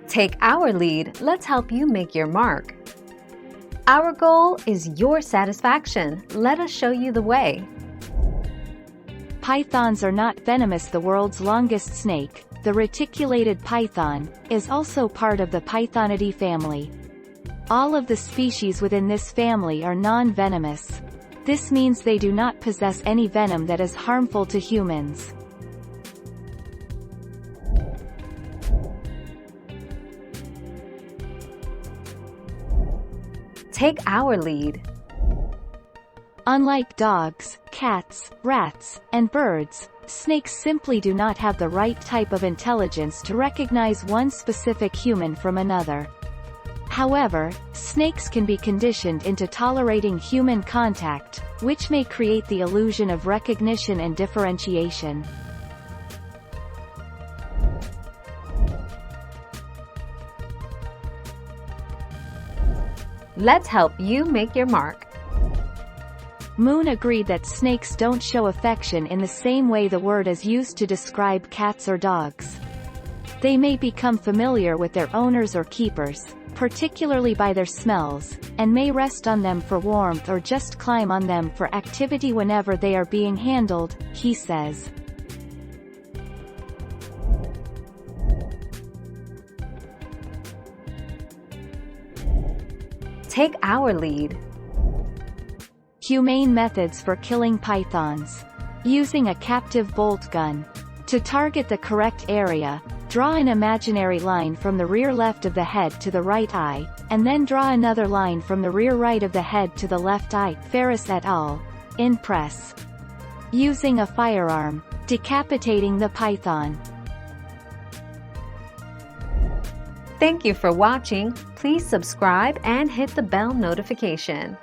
Take our lead, let's help you make your mark. Our goal is your satisfaction. Let us show you the way. Pythons are not venomous. The world's longest snake, the reticulated python, is also part of the Pythonidae family. All of the species within this family are non-venomous. This means they do not possess any venom that is harmful to humans. Take our lead. Unlike dogs, cats, rats, and birds, snakes simply do not have the right type of intelligence to recognize one specific human from another. However, snakes can be conditioned into tolerating human contact, which may create the illusion of recognition and differentiation. Let's help you make your mark. Moon agreed that snakes don't show affection in the same way the word is used to describe cats or dogs. They may become familiar with their owners or keepers, particularly by their smells, and may rest on them for warmth or just climb on them for activity whenever they are being handled, he says. Take our lead. Humane methods for killing pythons. Using a captive bolt gun. To target the correct area, draw an imaginary line from the rear left of the head to the right eye, and then draw another line from the rear right of the head to the left eye. Ferris et al. In press. Using a firearm. Decapitating the python. Thank you for watching. Please subscribe and hit the bell notification.